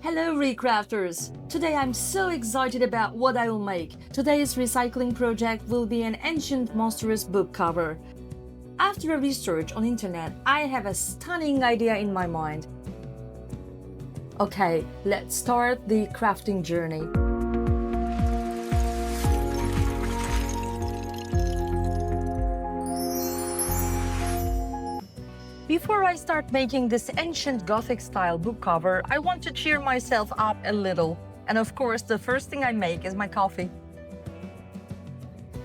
Hello ReCrafters! Today I'm so excited about what I will make. Today's recycling project will be an ancient Monstrous book cover. After a research on internet, I have a stunning idea in my mind. Okay, let's start the crafting journey. Before I start making this ancient Gothic style book cover, I want to cheer myself up a little. And of course, the first thing I make is my coffee.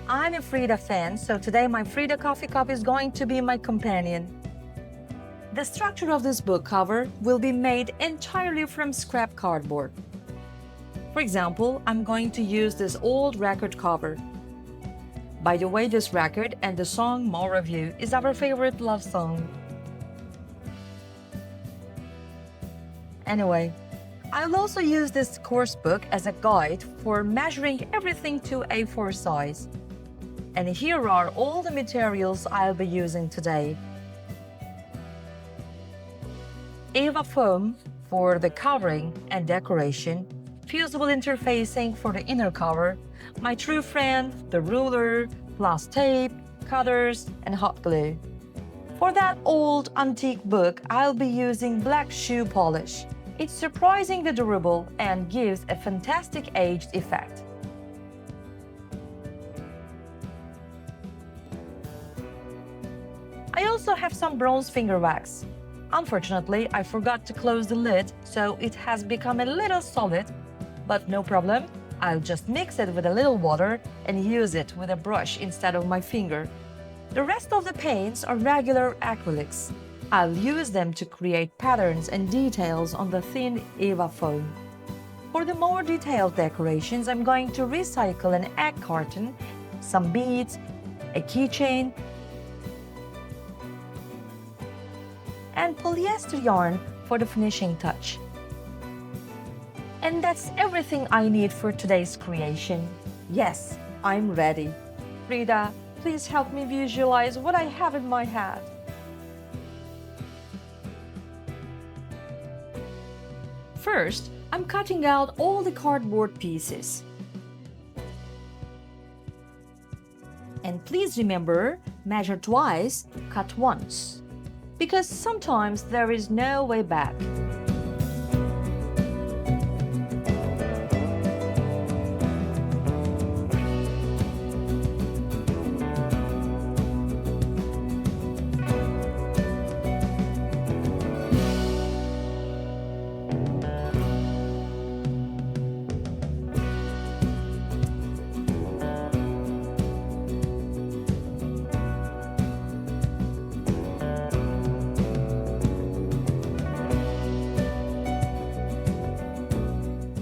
I'm a Frida fan, so today my Frida coffee cup is going to be my companion. The structure of this book cover will be made entirely from scrap cardboard. For example, I'm going to use this old record cover. By the way, this record and the song More of You is our favorite love song. Anyway, I'll also use this course book as a guide for measuring everything to A4 size. And here are all the materials I'll be using today. Eva foam for the covering and decoration, Fusible interfacing for the inner cover, my true friend, the ruler, plus tape, cutters, and hot glue. For that old antique book, I'll be using black shoe polish. It's surprisingly durable and gives a fantastic aged effect. I also have some bronze finger wax. Unfortunately, I forgot to close the lid, so it has become a little solid, but no problem. I'll just mix it with a little water and use it with a brush instead of my finger. The rest of the paints are regular acrylics. I'll use them to create patterns and details on the thin Eva foam. For the more detailed decorations, I'm going to recycle an egg carton, some beads, a keychain, and polyester yarn for the finishing touch. And that's everything I need for today's creation. Yes, I'm ready. Frida, please help me visualize what I have in my head. First, I'm cutting out all the cardboard pieces. And please remember, measure twice, cut once. Because sometimes there is no way back.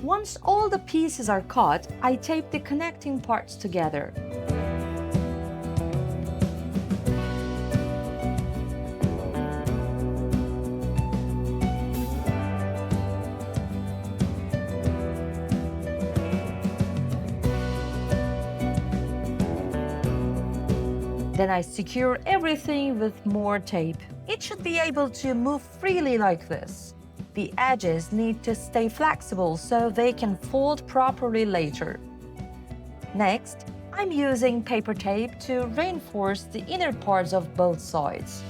Once all the pieces are cut, I tape the connecting parts together. Then I secure everything with more tape. It should be able to move freely like this. The edges need to stay flexible so they can fold properly later. Next, I'm using paper tape to reinforce the inner parts of both sides.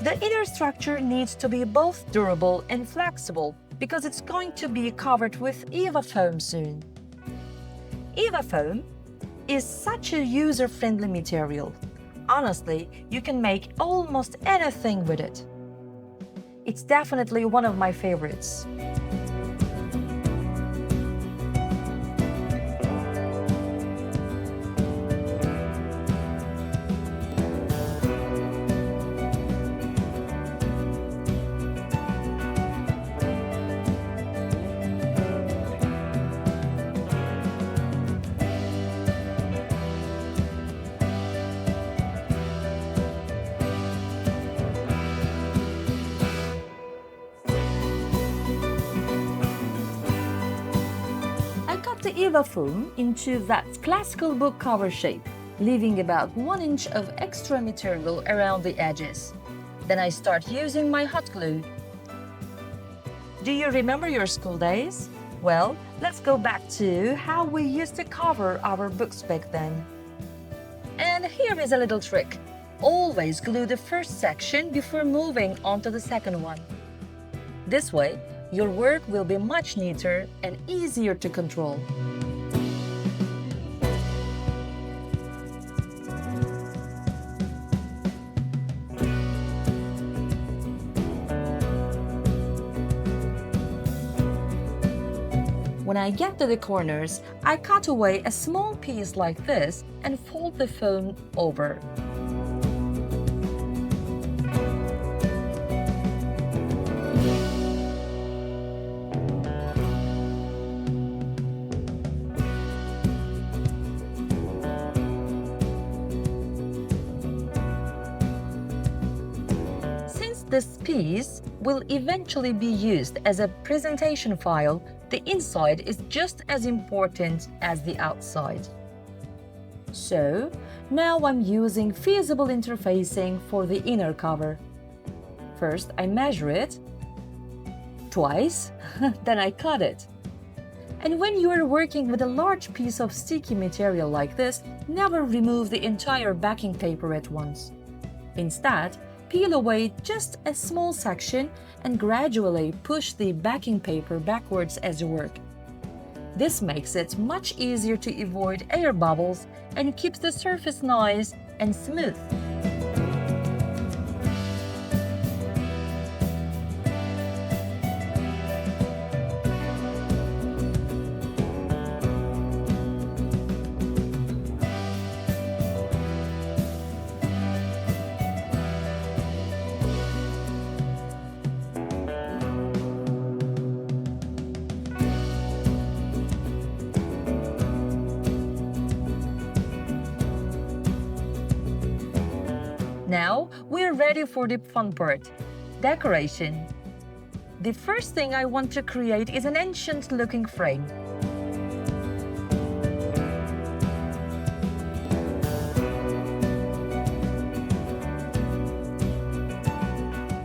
The inner structure needs to be both durable and flexible, because it's going to be covered with Eva foam soon. Eva foam is such a user-friendly material. Honestly, you can make almost anything with it. It's definitely one of my favorites. cut the EVA foam into that classical book cover shape, leaving about 1 inch of extra material around the edges. Then I start using my hot glue. Do you remember your school days? Well, let's go back to how we used to cover our books back then. And here is a little trick. Always glue the first section before moving on to the second one. This way, your work will be much neater and easier to control. When I get to the corners, I cut away a small piece like this and fold the foam over. This piece will eventually be used as a presentation file. The inside is just as important as the outside. So, now I'm using Fusible interfacing for the inner cover. First, I measure it twice, then I cut it. And when you are working with a large piece of sticky material like this, never remove the entire backing paper at once. Instead, peel away just a small section and gradually push the backing paper backwards as you work. This makes it much easier to avoid air bubbles and keeps the surface nice and smooth. Now we're ready for the fun part, decoration. The first thing I want to create is an ancient looking frame.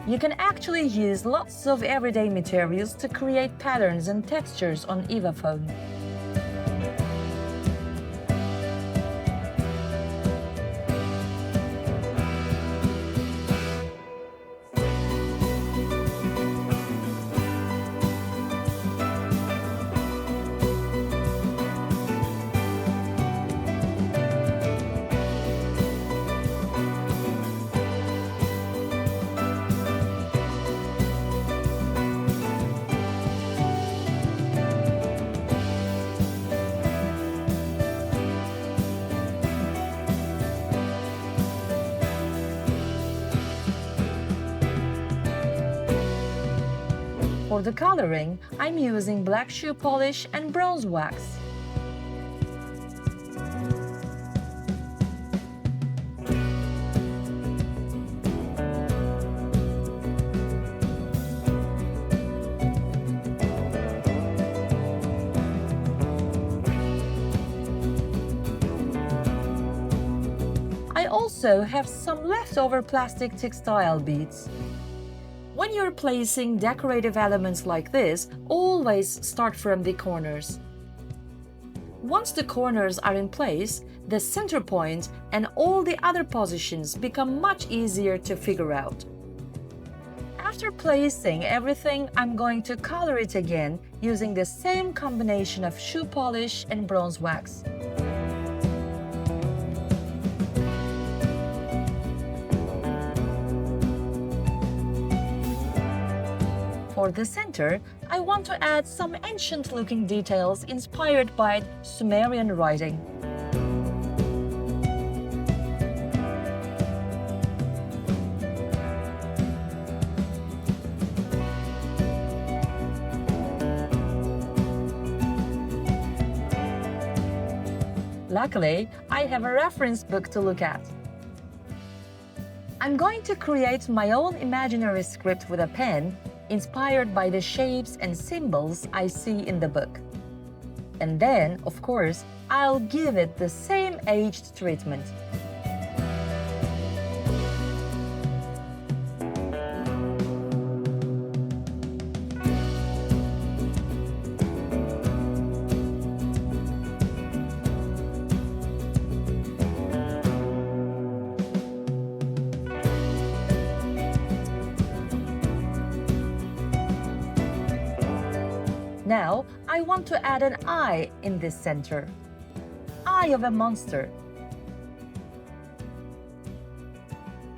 You can actually use lots of everyday materials to create patterns and textures on EVA foam. For the coloring, I'm using black shoe polish and bronze wax. I also have some leftover plastic textile beads. When you're placing decorative elements like this, always start from the corners. Once the corners are in place, the center point and all the other positions become much easier to figure out. After placing everything, I'm going to color it again using the same combination of shoe polish and bronze wax. For the center, I want to add some ancient-looking details inspired by Sumerian writing. Luckily, I have a reference book to look at. I'm going to create my own imaginary script with a pen, inspired by the shapes and symbols I see in the book. And then, of course, I'll give it the same aged treatment. Now, I want to add an eye in this center. Eye of a monster.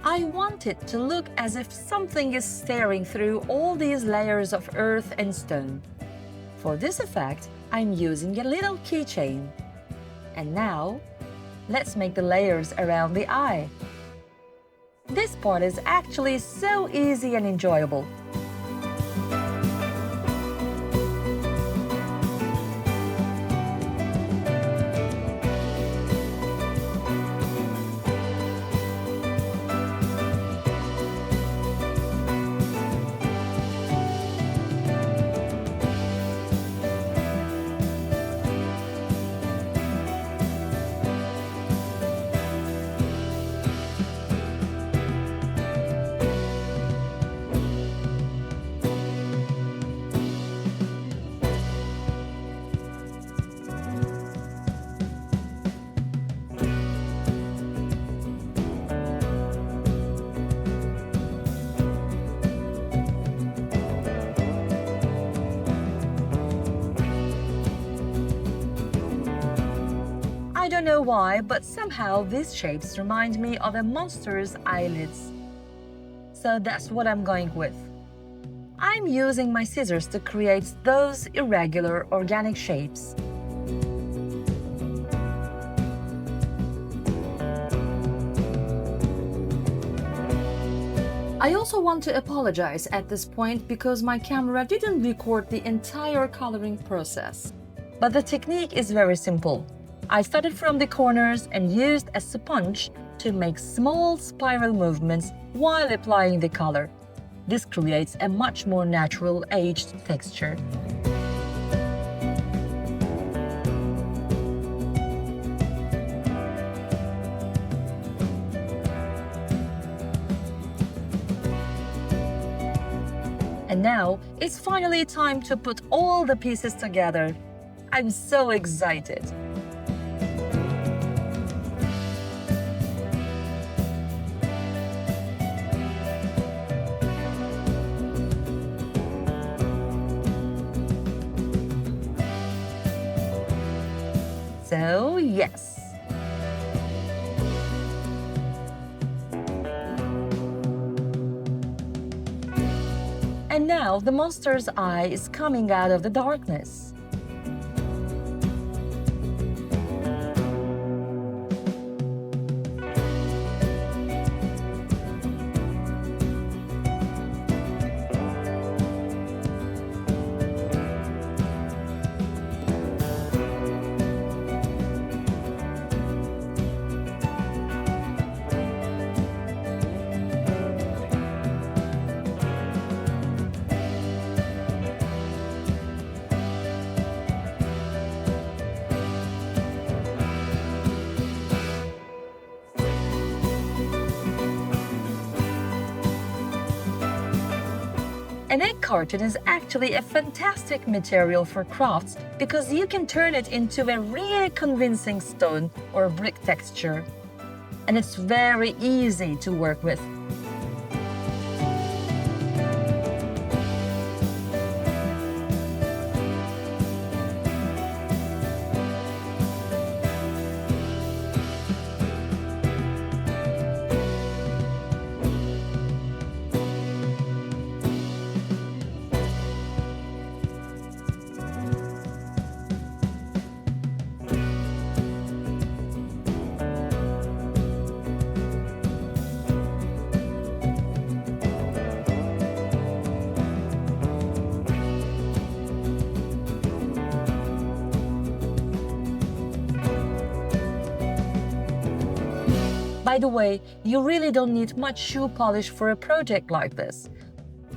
I want it to look as if something is staring through all these layers of earth and stone. For this effect, I'm using a little keychain. And now, let's make the layers around the eye. This part is actually so easy and enjoyable. I don't know why, but somehow these shapes remind me of a monster's eyelids. So that's what I'm going with. I'm using my scissors to create those irregular organic shapes. I also want to apologize at this point because my camera didn't record the entire coloring process. But the technique is very simple. I started from the corners and used a sponge to make small spiral movements while applying the color. This creates a much more natural aged texture. And now it's finally time to put all the pieces together. I'm so excited. So, yes. And now the monster's eye is coming out of the darkness. An egg carton is actually a fantastic material for crafts because you can turn it into a really convincing stone or brick texture. And it's very easy to work with. By the way, you really don't need much shoe polish for a project like this.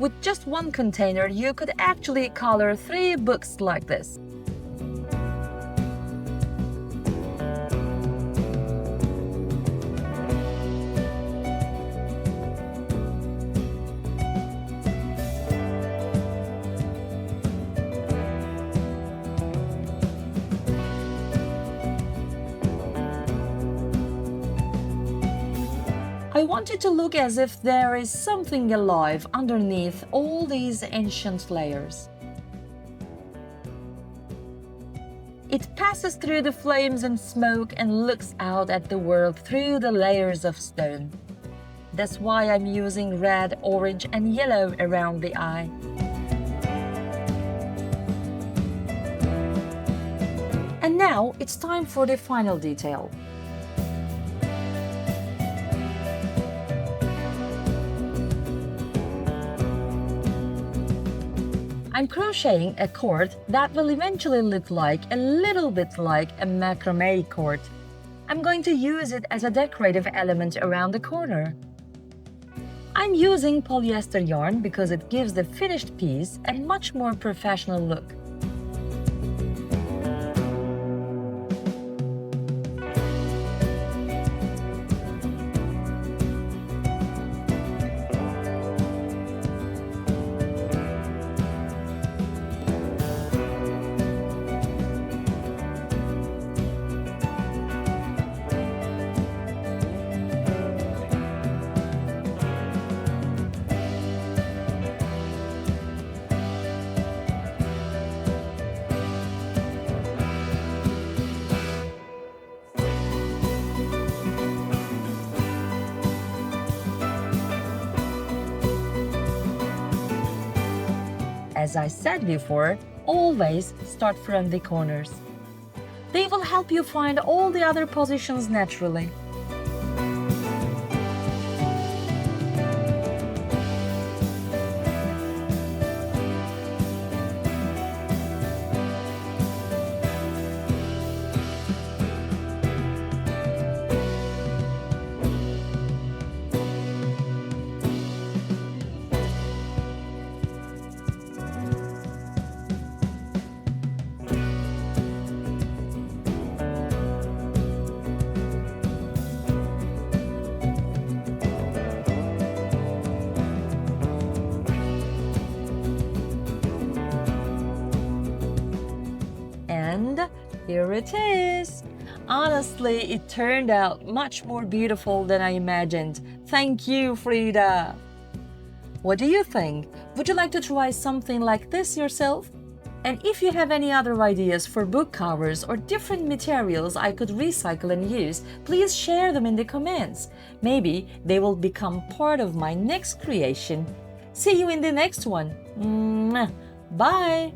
With just one container, you could actually color 3 books like this. I want it to look as if there is something alive underneath all these ancient layers. It passes through the flames and smoke and looks out at the world through the layers of stone. That's why I'm using red, orange and yellow around the eye. And now it's time for the final detail. I'm crocheting a cord that will eventually look like a little bit like a macrame cord. I'm going to use it as a decorative element around the corner. I'm using polyester yarn because it gives the finished piece a much more professional look. As I said before, always start from the corners. They will help you find all the other positions naturally. And here it is! Honestly, it turned out much more beautiful than I imagined. Thank you, Frida! What do you think? Would you like to try something like this yourself? And if you have any other ideas for book covers or different materials I could recycle and use, please share them in the comments. Maybe they will become part of my next creation. See you in the next one. Mwah. Bye!